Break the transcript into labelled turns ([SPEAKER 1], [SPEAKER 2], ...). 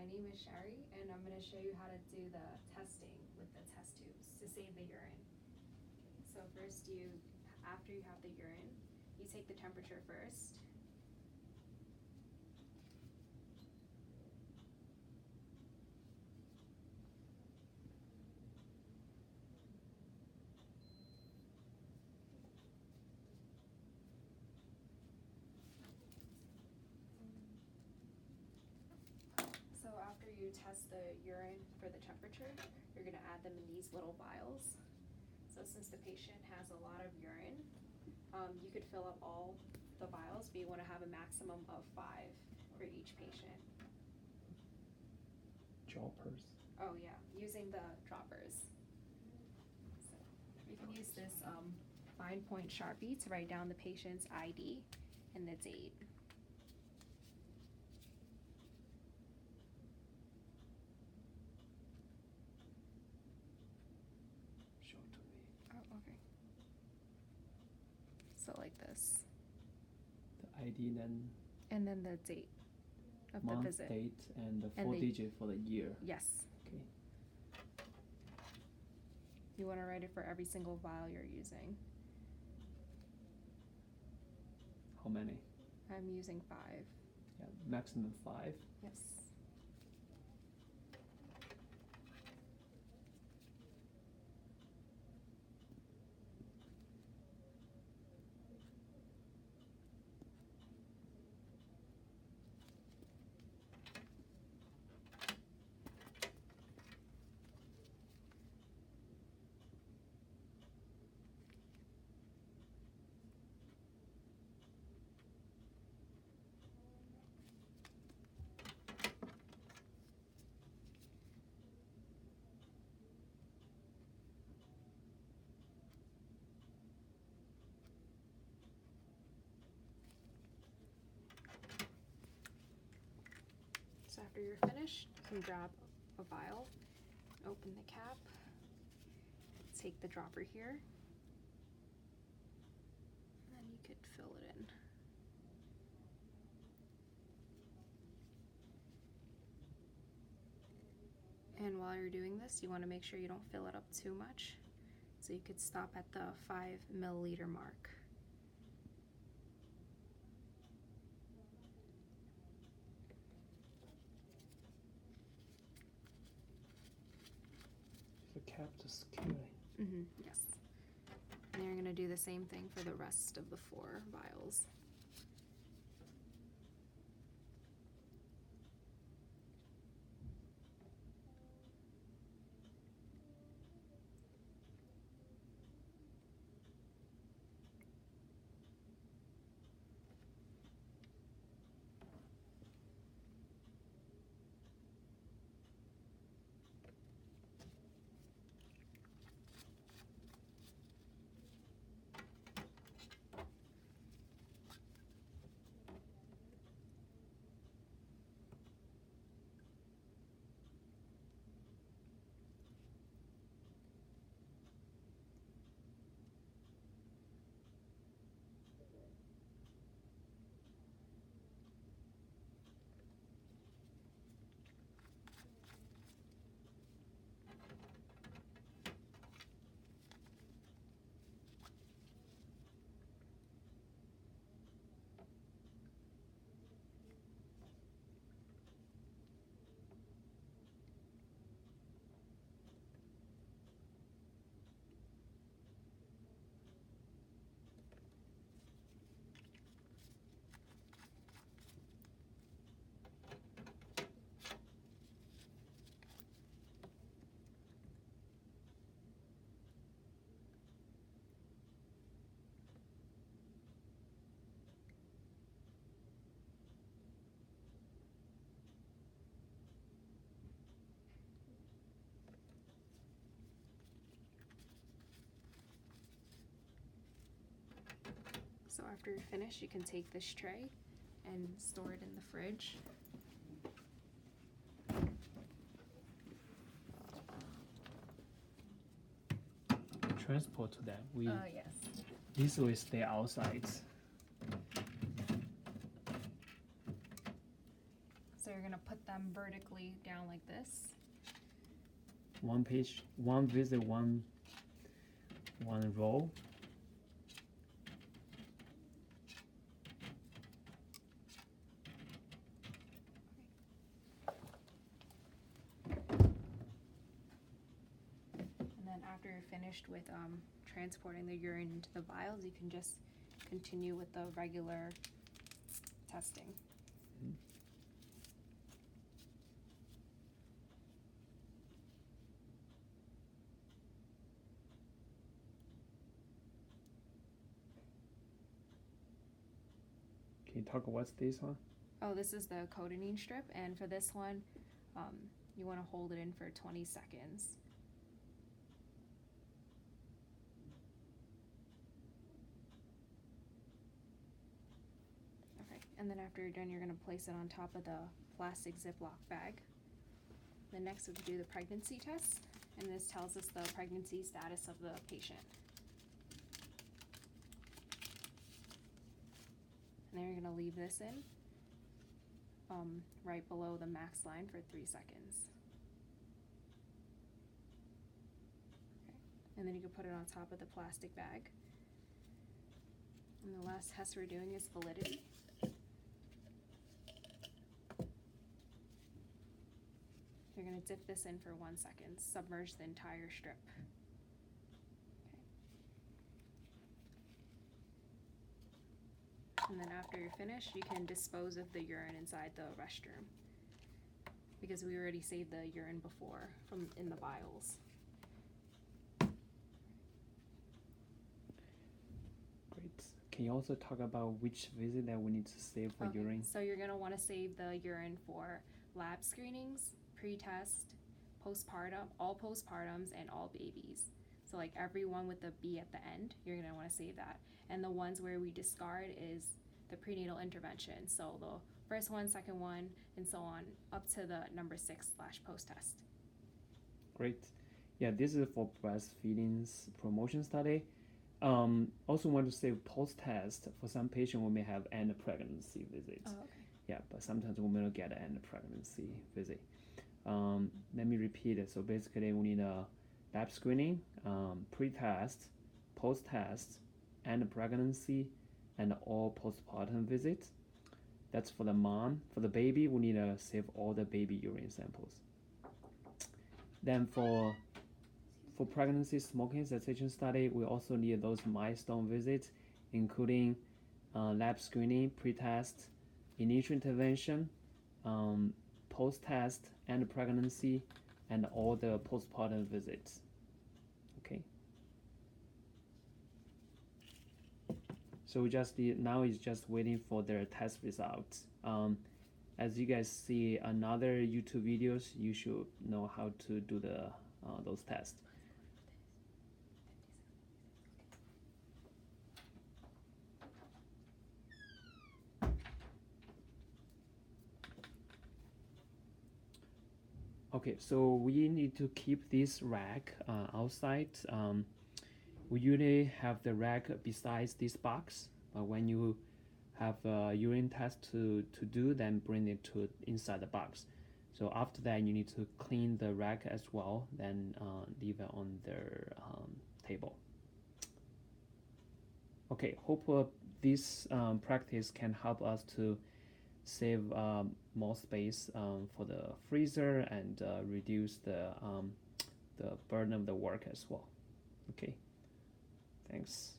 [SPEAKER 1] my name is Shari, and I'm going to show you how to do the testing with the test tubes to save the urine. So first after you have the urine, you take the temperature first. So after you test the urine for the temperature, you're going to add them in these little vials. So since the patient has a lot of urine, you could fill up all the vials, but you want to have a maximum of 5 for each patient.
[SPEAKER 2] Droppers.
[SPEAKER 1] Oh yeah, using the droppers. So you can use this fine point Sharpie to write down the patient's ID and the date.
[SPEAKER 2] Show to me.
[SPEAKER 1] Oh, okay. So like this.
[SPEAKER 2] The ID, then
[SPEAKER 1] And then the date of
[SPEAKER 2] month,
[SPEAKER 1] the visit.
[SPEAKER 2] date, and the four digit for the year.
[SPEAKER 1] Yes.
[SPEAKER 2] Okay.
[SPEAKER 1] You want to write it for every single vial you're using.
[SPEAKER 2] How many?
[SPEAKER 1] I'm using 5.
[SPEAKER 2] Yeah, maximum 5.
[SPEAKER 1] Yes. So after you're finished, you can grab a vial, open the cap, take the dropper here, and then you could fill it in. And while you're doing this, you want to make sure you don't fill it up too much. So you could stop at the 5 milliliter mark.
[SPEAKER 2] The cap to secure.
[SPEAKER 1] Yes. And you're going to do the same thing for the rest of the 4 vials. So after you're finished, you can take this tray and store it in the fridge.
[SPEAKER 2] Transport to them.
[SPEAKER 1] Yes.
[SPEAKER 2] This will stay outside.
[SPEAKER 1] So you're going to put them vertically down like this.
[SPEAKER 2] One page, one visit, one row.
[SPEAKER 1] And then after you're finished with transporting the urine into the vials, you can just continue with the regular testing.
[SPEAKER 2] Can you talk what's this one?
[SPEAKER 1] Oh, this is the cotinine strip, and for this one, you want to hold it in for 20 seconds. Okay, and then after you're done, you're going to place it on top of the plastic Ziploc bag. Then next we do the pregnancy test, and this tells us the pregnancy status of the patient. And then you're going to leave this in right below the max line for 3 seconds. Okay. And then you can put it on top of the plastic bag. And the last test we're doing is validity. You're going to dip this in for 1 second, submerge the entire strip. And then after you're finished, you can dispose of the urine inside the restroom, because we already saved the urine before from in the vials.
[SPEAKER 2] Great. Can you also talk about which visit that we need to save for urine?
[SPEAKER 1] So you're going to want to save the urine for lab screenings, pre-test, postpartum, all postpartums, and all babies. So like everyone with the B at the end, you're going to want to save that. And the ones where we discard is the prenatal intervention. So the first one, second one, and so on, up to the number 6/post-test.
[SPEAKER 2] Great. Yeah, this is for breastfeeding's promotion study. Also want to say post-test, for some patients we may have end pregnancy visits.
[SPEAKER 1] Oh, okay.
[SPEAKER 2] Yeah, but sometimes we may not get an end pregnancy visit. Let me repeat it. So basically we need a lab screening, pre-test, post-test, and pregnancy, and all postpartum visits. That's for the mom. For the baby, we need to save all the baby urine samples. Then for pregnancy smoking cessation study, we also need those milestone visits, including lab screening, pre-test, initial intervention, post-test, and pregnancy, and all the postpartum visits. Okay. So we just now is just waiting for their test results. As you guys see another YouTube videos, you should know how to do the those tests. Okay, so we need to keep this rack outside. We usually have the rack besides this box, but when you have a urine test to do, then bring it to inside the box. So after that, you need to clean the rack as well, then leave it on their table. Okay, hope this practice can help us to save more space for the freezer and reduce the burden of the work as well. Okay, thanks.